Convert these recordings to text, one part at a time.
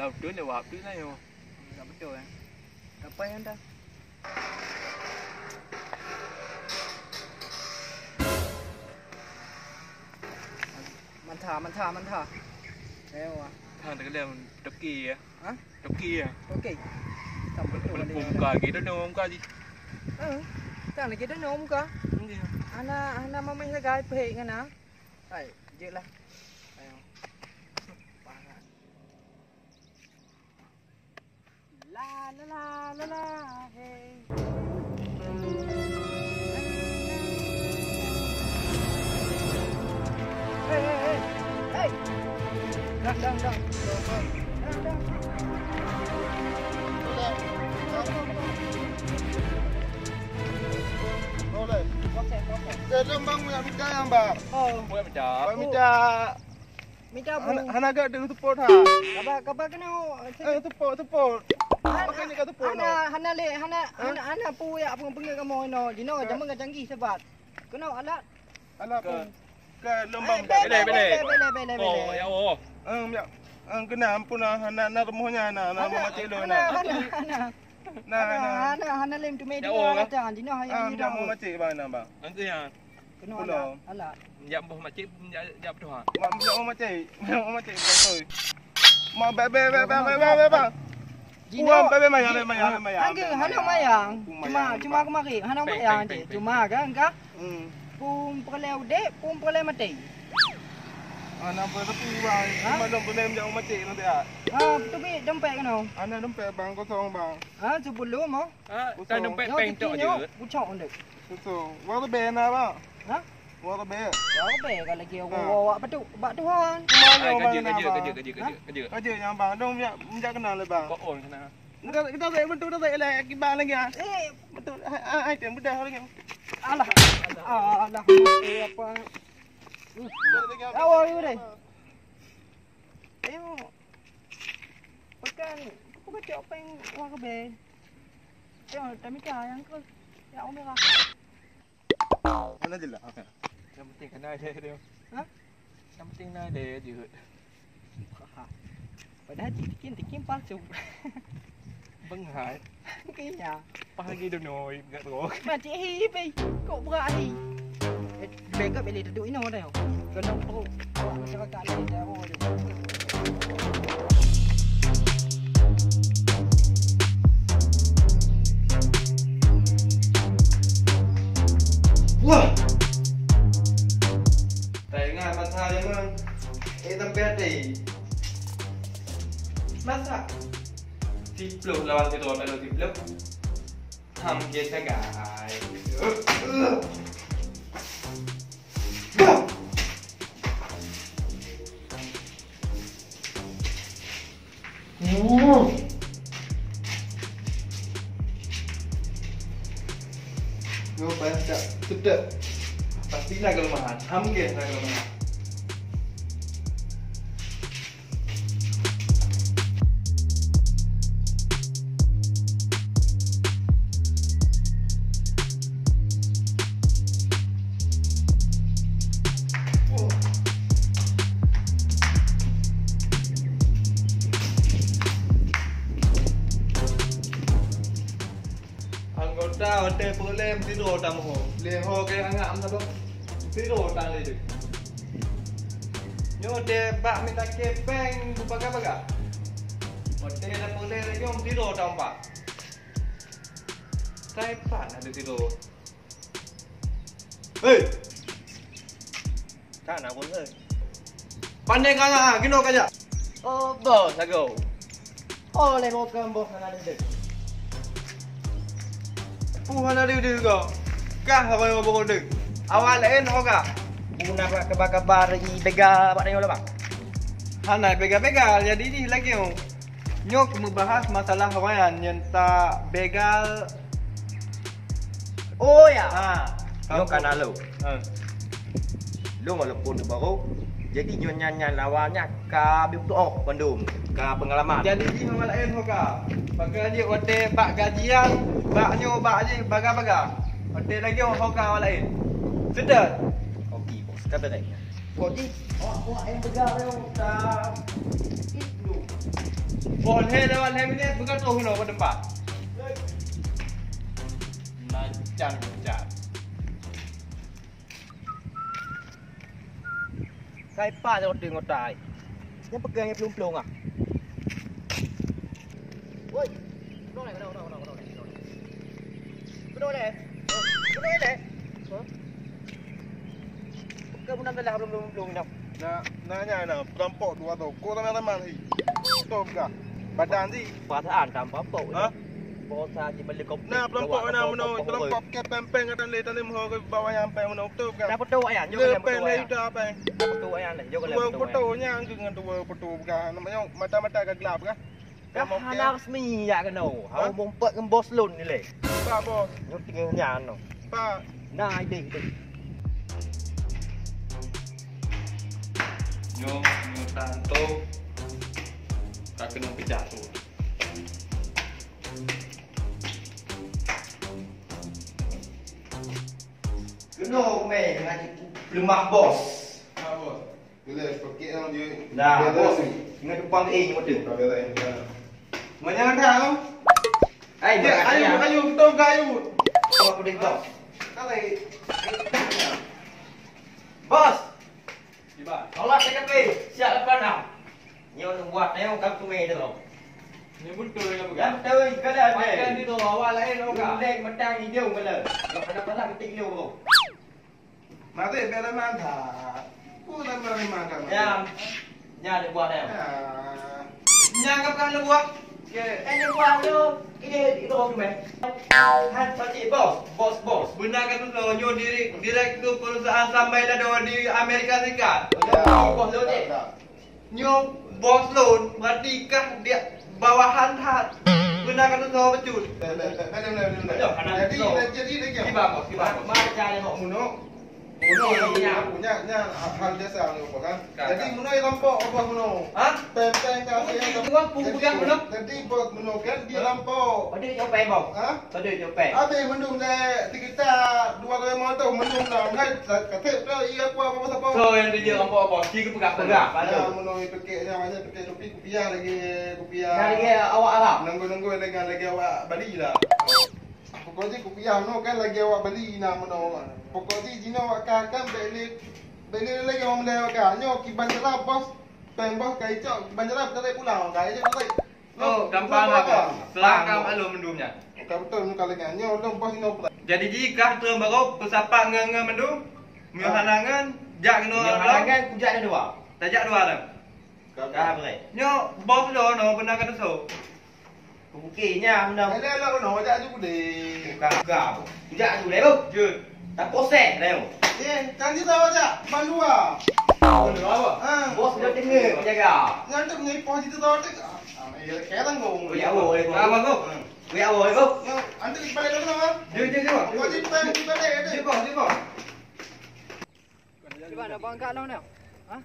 Dah betul lewat tu lah yo. Tak betul kan? Apa yang dah? Mantap. Lewat. Thang tak ada toki ya. Ha? Toki ya. Okey. Tak betul Boleh dia. buka gitu dong muka di. Tak nak kita nom ka. Ini. Ana mamai sagai pe ngana. Ai, je lah. Ayo. La hey. Hey. Dang. Boleh. Kosek. Dalam bang minta yang bang. Oh, Boleh macam. Bang minta. minta bu. Hana agak dengan tepuk ha. Kaba kena. Tepuk. Makan ni kau tepuk. Hana pu ya pengen kamu no. Jino jaman ka canggih sebab. Kena alat. Alah pun. Ke lembang. Bele. Oh, ya oh. Ya. Kena ampun hana remuhnya nama macam lo Hana lem tu media kata jino hayang ni dah mau macam bang bang. Nanti ya. Kena alat. Ya boh macam ya betul ha. Mau macam betul. Mau bebe bang. Jino bebe mayang. Angge hana mayang. Cuma kemari hana mayang je. Cuma kan ka? Pum perleu dek, pum perleu mati. Nampak tepi bang. Cuma boleh menjauh macam nanti ah. Betul be dompet kena. Ana dompet bang kosong bang. 10 mah. Tak dompet peng tok je. Bucok ndek. Kosong. Wang tu bena bang. Ha? Wang tu bena. Ya be kalau lagi awak betul bak Tuhan. Kerja. Kerja yang bang. Dong menjak kenal le bang. Kau on kena. Kita tak betul tak le kibar lagi ah. Betul. Ai tem budak lagi. Alah. Apa? Awak ni deh. Tengok. Bukan cok peng wang kebe. Tengok tapi yang ke. Ya merah. Mana je lah. Yang penting kena ada dia. Ha? Yang penting ada je. Padahal tikin palsu. Benghai. Kayaknya. Pagi tu noi dekat tu. Macam hibi. Kok berat hi. Backup boleh duduk ini dah. Kena perlu awak masyarakat ni dah boleh. Wah. Tak ingat masa jangan. Tempat ni. Masak. Tipluk lawan kita orang tipluk. Hampir segai. Yo baca sudah. Pastilah kelemahan. Hampir kelemahan. Anggota hotel boleh tidur tamu. Leho ke angam sabo. Tidur tang le dik. Nyo de bak minta kepeng baga. Hotel dah boleh jom tidur tang pak. Sai pak ada tidur. Hei. Tak nak pun ke? Pandai kang kino kaja. Oh, bos aku. Oh, le bokam bos kana dik. Puhana dia kau. Kah apa yang bawa dek? Awal lain hoga. Guna kabar i bega pak tengok lah, Pak. Hana begal jadi ni lagi oh. Nyok membahas masalah kawan yang tak begal. Oh ya. Nyok kan lu. Lu walaupun baru jadi nyanyian lawannya ka bibuto Bandung, ka pengalaman. Jadi ni hang lain hoga. Pakai dia hotel bak gajian, baknyo bak je baga-baga. Hotel lagi hoga lain. Sudah. Okey, bos kata dah. Kodi. Awak yang bega tu tak itu. Boleh lewat minit bukan tuh no ke depan. Lancar. Sai pa cho đường ngọt trái. Nhắm bức găng plung plung à. Ôi, đâu này. Cái đâu này? Kau pun nampak belum nak. Nanya na perampok dua tu. Kau ramai ramai ni. Tahu tak? Badan ni. Perasaan tanpa apa. Ha? Bosa je balik kau. Nah perampok mana mana. Perampok ke pempeng kat le mau ke bawah yang peng mana betul kan? Dah betul ayam. Le peng le dah apa? Betul ayam lah. Jauh Dua betul nya dengan dua betul kan. Namanya mata-mata ke gelap kan? Dah anak resmi ya kan no. Hau bompet dengan bos lun ni le. Pak bos. Nyok tinggal nyan no. Pak. Nah ini. Nyo tanto tak kena jatuh. Kena meh dengan lemah bos. Pak bos. Boleh pakai yang dia. Nah bos. Ingat depan model. Mana dah? Ayo betul ke ayo? Kau aku dengar. Kali. Bos. Tiba. Allah cakap siap lepas dah. Nyo nak buat nyo kau tu meh tu. Ni pun tu yang Ya bukan. betul kada ada. Makan ni tu awak lain orang. Lek matang hidung bela. Kalau pada ketik lu bro. Mati bela mangga. Ku dah bela mangga. Ya dia buat dah. Nyangkap kan lu buat. Dia buat tu. Ini itu orang meh. Han pasti bos. Benar kan tu nyo direktur perusahaan sampai dah di Amerika Serikat. Bos lu ni. Nyo bos loan berarti kah dia bawahan hat. Benar kan tu betul. Jadi lagi. Kibar bos. Mari cari hok muno. punya hal biasa ni kan. Jadi muno lampau apa muno? Pempeng kau yang Jadi buat muno kan dia lampau. Ada nyopeng bos. Ada nyopeng. Habis mendung le kita 2 motor mendung dah. Ngai kata tu ia apa siapa. So yang dia lampau apa? Tiga pegang. Ya muno pekeknya macam pekek topi kopiah lagi kopiah. Lagi awak Arab. Nunggu lagi awak Bali lah. Pokoknya kopiah no kan lagi awak beli nama no. Pokoknya jino awak kan beli lagi orang lewat kan. Nyo kiban jerap bos. Pembos kai cok kiban jerap tak pulang kai je tak. Oh, gampang apa? Selangkam alu mendumnya. Okey betul nu kalau kan nyo long bos no pulang. Jadi jika tu baru pesapak nge mendum, ngehanangan, jak no. Hanangan kujak ada dua. Tajak dua dah. Dah boleh. Nyo bos lo no benar kata so. Bukinya benda. Ada lah no jak ju de. Buka. Kujak tu leh. Je. Tak proses leh. Kan kita aja bandua. Benar apa? Bos dah dengar jaga. Ngantuk ni pos itu tu. Ya kelang gong. Kuya boleh kau. Apa kau? Kuya boleh kau. Antuk balik dulu kan. Je. Pokoknya pen balik ada. Jepang. Cuba nak bang kat long dah. Ha?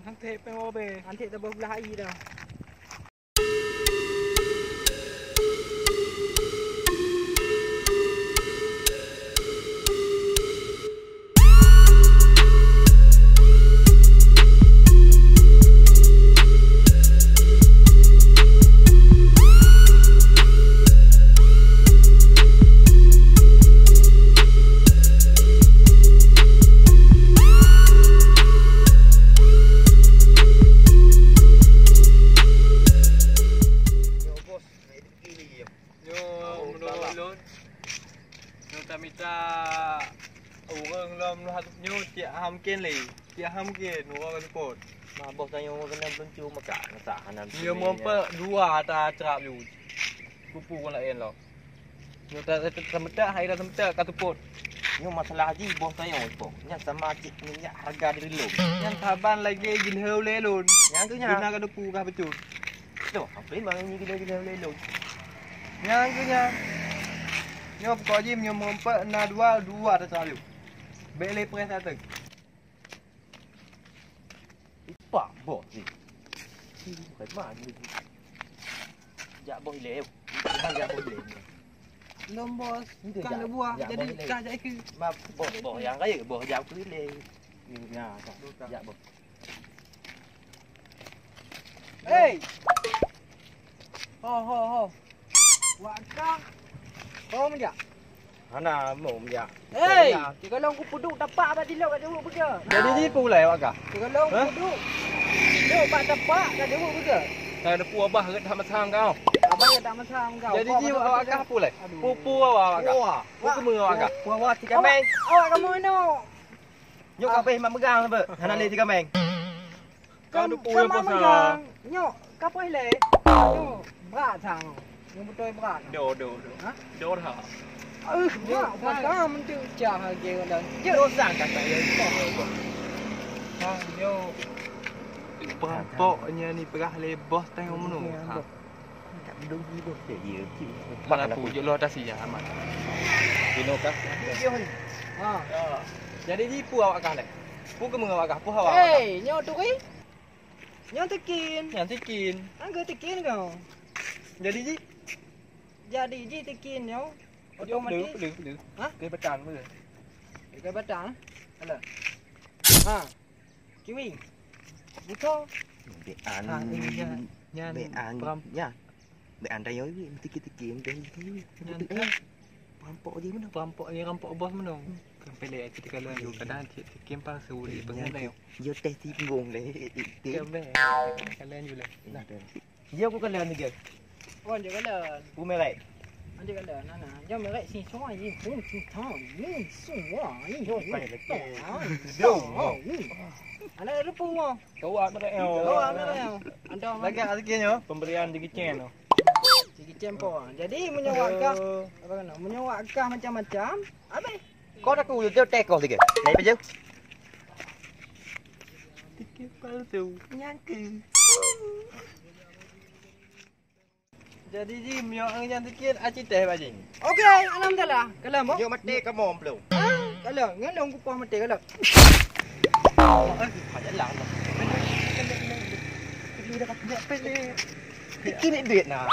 Hang teh pen apa be? Nanti tak belah air dah. Tiap hamkin orang support. Mak bos tanya orang kena beluncu makak ngasak hanan. Dia memper dua atas cerap you. Kupu pun lain lah. Nyo tak semetak hari dah semetak kat support. Ni masalah haji bos tanya bos. Nya sama cik minyak harga diri lu. Yang taban lagi jin heu le lun. Yang tu nya. Guna ka depu kah betul. Tu, apa bang ni gila lu. Yang tu nya. Nyo kau jim nyo memper na dua atas cerap you. Bele press atas. Pak bos ni. Bukan mana ni. Jak bos lew. Bukan jak bos lew. Long bos. Itu Kan jak- dah buah. jak Jadi bos lew. kah jadi ke. Mak bos yang kaya bos jak tu lew. Ni nya jak bos. Hey. Ho. Wak kah? Kau menjak. Ana mau ya. Hei, kalau aku puduk tapak apa dilok kat jauh bega. Jadi ni pulai awak kah? Kalau aku puduk. Duk pak tapak kat jauh bega. Saya ada pu abah kat dah masang kau. Abang yang tak masam kau. Jadi ni awak kah pulai? Pu awak kah? Pu ke menga awak kah? Pu awak tiga meng. Awak kamu ini. Nyok kape mak megang apa? Hana le tiga meng. Kau ada pu yang pasal. Nyok, kapai le. Nyok, berat sang. Yang betul berat. Do. Ha? Do dah. Nyok, pasal mentu cah lagi dan. Do sang kat saya. Ha, yo. Perampoknya ni perah lebah tengok menung. Ha. Tak belum hidup dia ya. Mana pujuk lu atas ya aman. Dino kah? Ha. Jadi ni pu awak kah le? Pu ke menga awak kah? Pu awak. Hei, nyok tu ke? Nyok tekin. Yang tikin. Angga tekin kau. Jadi ni Jadi ji tekin nyok. Otomatis. Peluk. Ha? Ke petan mu. Ke batang. Alah. Ha. Kiwi. Buka. Be an. Ha ini nyan. Be an. Ya. Be an tayo ni tikin be ni. Perampok je mana? Perampok ni rampok bos menung. Kan pelek ketika luอยู่กระดานtikin pas suri pengen tayo. Yo teh tinggung le. Kembe. Kalianอยู่เลย Yo ku kalian ni ke? Wan je kala. Pu merai. Ande kala nana. Jom merek si semua ni. Pun si tang. Ni semua ni. Yo. Do. Ana rupu mo. Kau ada el. Oh, ana. Anda Lagi ada kinya pemberian di kitchen no. Sigi cempo. Jadi menyewakah apa kana? Menyewakah macam-macam. Habis. Có đã cu tiêu tè còn gì kìa. Này bây giờ. Tikin palsu. Nyang ke. Jadi ji myo ang yan tikin aci teh bajing. Okey, alhamdulillah. Kalau mo. Yo mati ka mom belum. Kalau ngalong ku pah mati kalau. Phải làm rồi. Tikin ni duit nah.